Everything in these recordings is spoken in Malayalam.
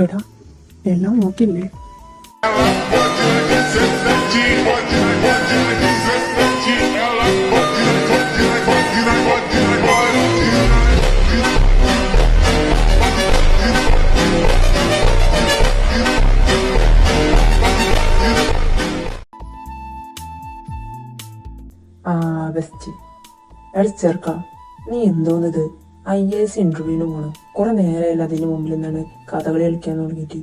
എടാ എല്ലാം നോക്കില്ലേ? ബെസ്റ്റ്. എടാ ചെറുക്ക, നീ എന്തോന്നത് IAS ഇന്റർവ്യൂവിന് പോണം? കുറെ നേരമല്ല അതിന് മുമ്പിൽ നിന്നാണ് കഥകളി കളിക്കാൻ തുടങ്ങിയിട്ട്.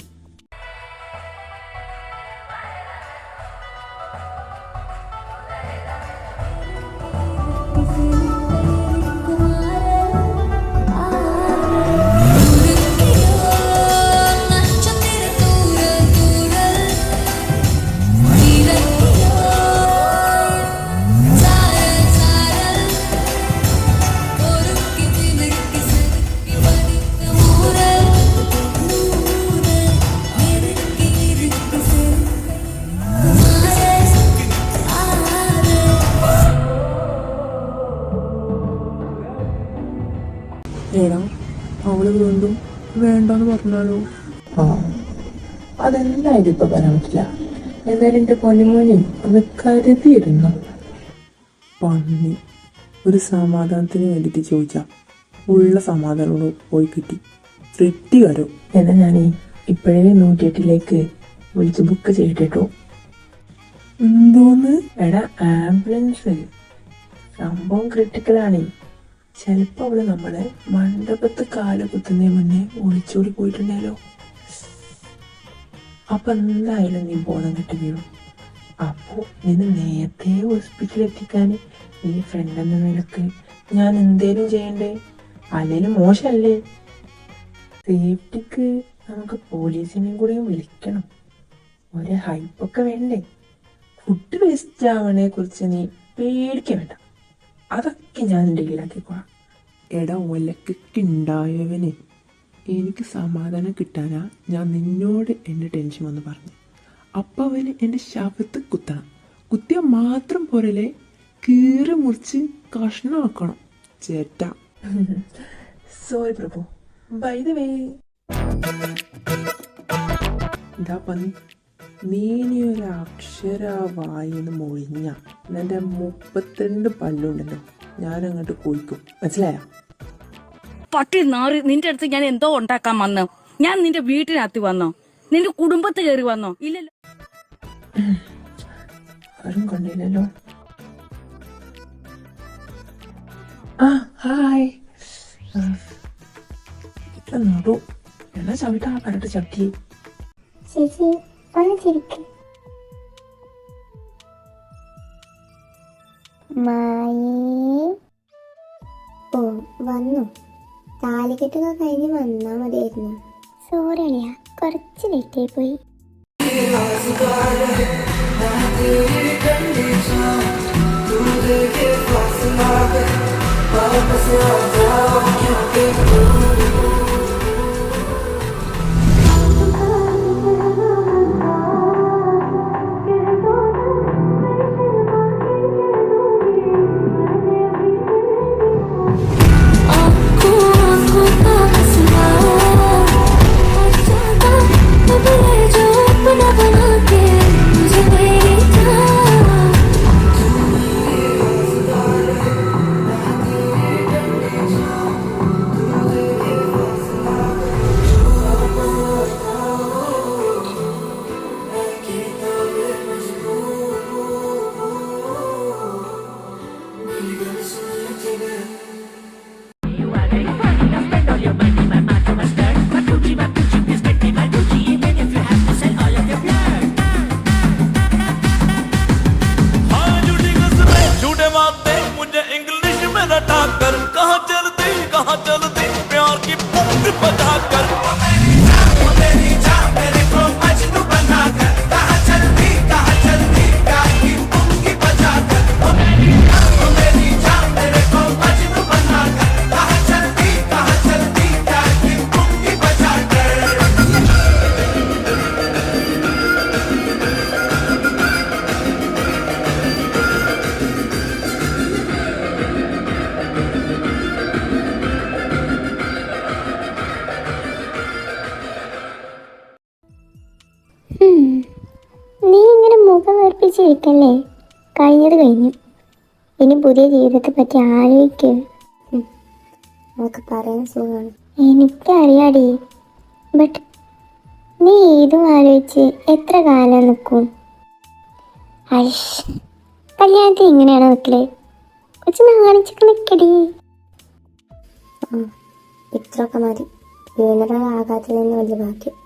ഏടാ അവള് വീണ്ടും വേണ്ടെന്ന് പറഞ്ഞാലോ? അതെന്തായാലും ഇപ്പൊ പറയാൻ പറ്റില്ല. എന്തായാലും എന്റെ പൊന്നിമോനെ അത് കരുതിയിരുന്നു. പന്നി ഒരു സമാധാനത്തിന് വേണ്ടിട്ട് ചോദിച്ചാ ഉള്ള സമാധാനോട് പോയി കിട്ടി. തൃപ്തികരോ? എന്നാ ഞാനേ ഇപ്പോഴേ 108 വിളിച്ച് ബുക്ക് ചെയ്തിട്ടോ. എന്തോന്ന്? എടാ ആംബുലൻസ് സംഭവം ക്രിട്ടിക്കലാണ്. ചിലപ്പോ അവള് നമ്മളെ മണ്ഡപത്ത് കാല് കുത്തുന്നതിന് മുന്നേ ഒളിച്ചോടി പോയിട്ടുണ്ടായാലോ. അപ്പൊ എന്തായാലും നീ ബോധം കെട്ടി വീഴും. അപ്പോ നിന്നെ നേരത്തെ ഹോസ്പിറ്റലിൽ എത്തിക്കാൻ ഈ ഫ്രണ്ട് എന്ന നിലക്ക് ഞാൻ എന്തേലും ചെയ്യണ്ടേ? അല്ലേലും മോശമല്ലേ? സേഫ്റ്റിക്ക് നമുക്ക് പോലീസിനെയും കൂടെയും വിളിക്കണം. ഒരു ഹൈപ്പൊക്കെ വേണ്ടേ? ഫുഡ് വേസ്റ്റ് ആവണെ കുറിച്ച് നീ പേടിക്കാൻ വേണ്ട, അതൊക്കെ ഞാൻ ഡീലാക്കിക്കോളാം. എടാ ഒലക്കുണ്ടായവന് എനിക്ക് സമാധാനം കിട്ടാനാ ഞാൻ നിന്നോട് എൻ്റെ ടെൻഷൻ വന്ന് പറഞ്ഞു. അപ്പം അവന് എൻ്റെ ശവത്ത് കുത്തണം. കുത്തിയാൽ മാത്രം പോരല്ലേ, കീറി മുറിച്ച് കഷ്ണമാക്കണം ചേട്ടാ. Sorry Prabhu. By the way, എന്താ പന്നി, നീ ഒരു അക്ഷര വായിന്ന് മൊഴിഞ്ഞ എൻ്റെ 32 പല്ലുണ്ടല്ലോ ഞാൻ അങ്ങോട്ട് കുഴിക്കും, മനസ്സിലായ? പട്ടി നാറി, നിന്റെ അടുത്ത് ഞാൻ എന്തോ ഉണ്ടാക്കാൻ വന്നോ? ഞാൻ നിന്റെ വീട്ടിനകത്ത് വന്നോ? നിന്റെ കുടുംബത്ത് കയറി വന്നോ? ഇല്ലല്ലോ. ആരും കണ്ടില്ലല്ലോ. ആ ഹായ്. നടു എന്നാ ചവിട്ടാ പറഞ്ഞിട്ട് ചവിട്ടി. ചേച്ചി ഒന്ന് ചിരിക്ക്. മായേ. ഓ വന്നു. താലികെട്ടൊക്കെ കഴിഞ്ഞ് വന്നാ മതിയായിരുന്നു. സോറി അളിയ, കുറച്ച് ലേറ്റായി പോയി. കഴിക്കല്ലേ, കഴിഞ്ഞത് കഴിഞ്ഞു. ഇനി പുതിയ ജീവിതത്തെ പറ്റി ആലോചിക്കുക. നമുക്ക് പറയാൻ സുഖമാണ്. എനിക്കറിയാടി, ബട്ട് നീ ഇതും ആലോചിച്ച് എത്ര കാലം നിൽക്കും? കല്യാണത്തിന് ഇങ്ങനെയാണോ നിൽക്കലേ? കുറച്ച് നാണിച്ചൊക്കെ നിൽക്കടി. ഇത്രയൊക്കെ മതി. വീണറാകാത്തിൽ നിന്ന് വലിയ ഭാഗ്യം.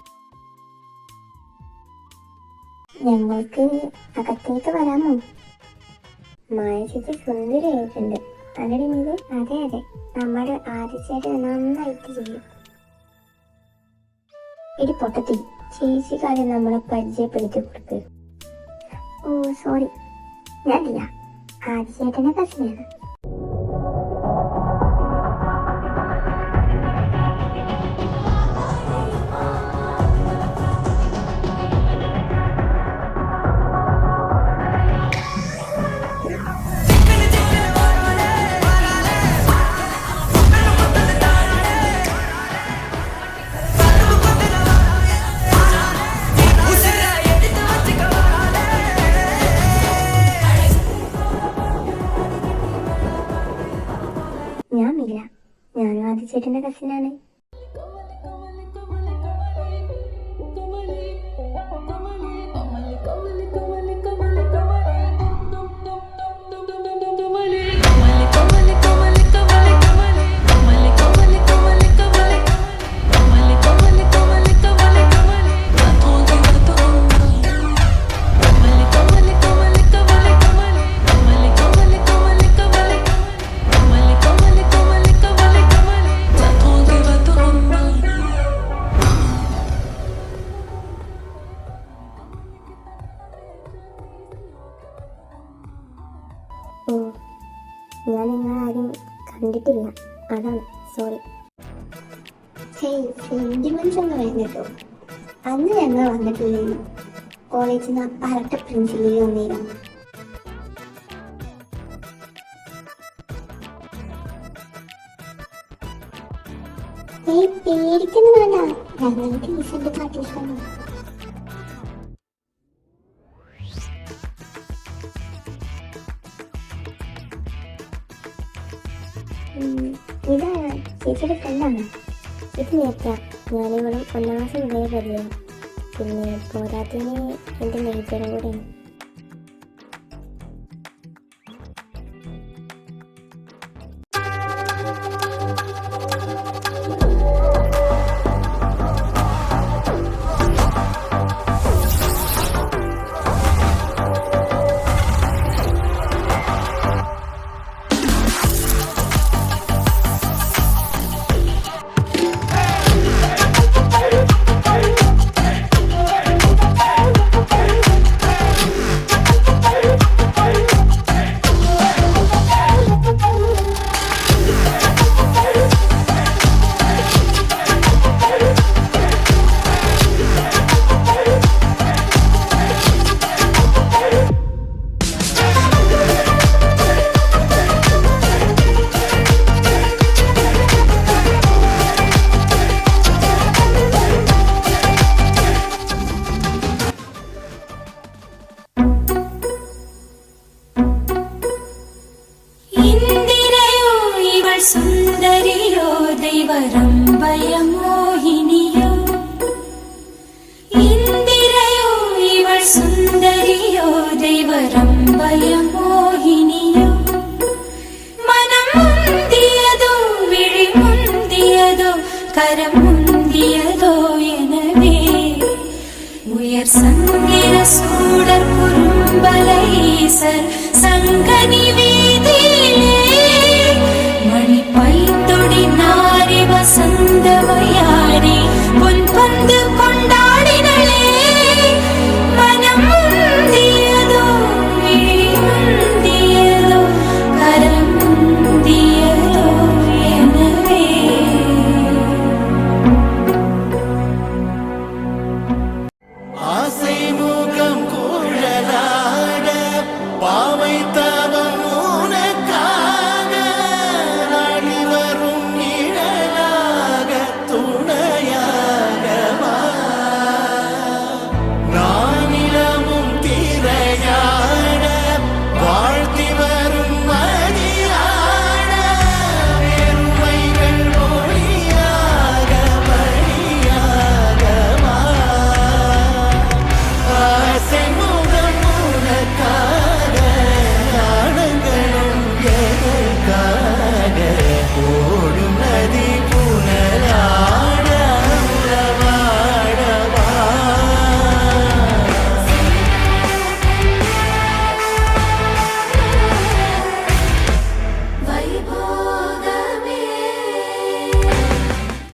ഞങ്ങൾക്ക് അകത്തേക്ക് വരാമോ? മായ ചേച്ചി സുന്ദരിയായിട്ടുണ്ട്. അല്ലടി മീത്? അതെ അതെ, നമ്മുടെ ആദ്യച്ചേട്ടൻ നന്നായിട്ട് ചെയ്യും. ഇടി പൊട്ടത്തി, ചേച്ചിക്കാരെ നമ്മളെ പരിചയപ്പെടുത്തി കൊടുക്ക്. ഓ സോറി, ഞാനില്ല, ആദ്യച്ചേട്ടൻ്റെ കസിനാണ്. ഞാനില്ല, ഞാനും ആദ്യച്ചേട്ടൻ്റെ കസിനാണ്. ഓ, ഞാൻ നിങ്ങളാരും കണ്ടിട്ടില്ല, അതാണ്, സോറി. സെന്റിമെന്റ്സ് ഒന്നും വരുന്നിട്ടോ. അന്ന് ഞങ്ങൾ വന്നിട്ടില്ലല്ലോ, കോളേജിൽ നിന്ന് പരട്ട പ്രിൻസിപ്പൽ വന്നിരുന്നു. പേടിക്കുന്നു വേണ്ട, ഞങ്ങൾക്ക് ഡീസന്റ് പാർട്ടീഷനാണ്. ഇത് ചേച്ചിയുടെ ഫ്രണ്ടാണ്. ഇത് നേറ്റാ, ഞാനിവിടെ 1ാം ക്ലാസ് മുതലേ പരിചയം. പിന്നെ പോരാത്തിന് എൻ്റെ നേച്ചറും കൂടെയാണ്. സുന്ദരിയോ ദൈവരംഭയ മോഹിനിയോ, ഇന്ദിരയോ ഇവൾ സുന്ദരിയോ ദൈവരംഭയ മോഹിനിയോ, മനം മുന്തിയതോ വിഴി മുന്തിയതോ കരം മുന്തിയതോ எனவே உயர் சங்கிர சூடர் குறும்பலைசர் சங்கனி வீதியிலே மணி பைந்தொடி நாரி வசந்தவயாரி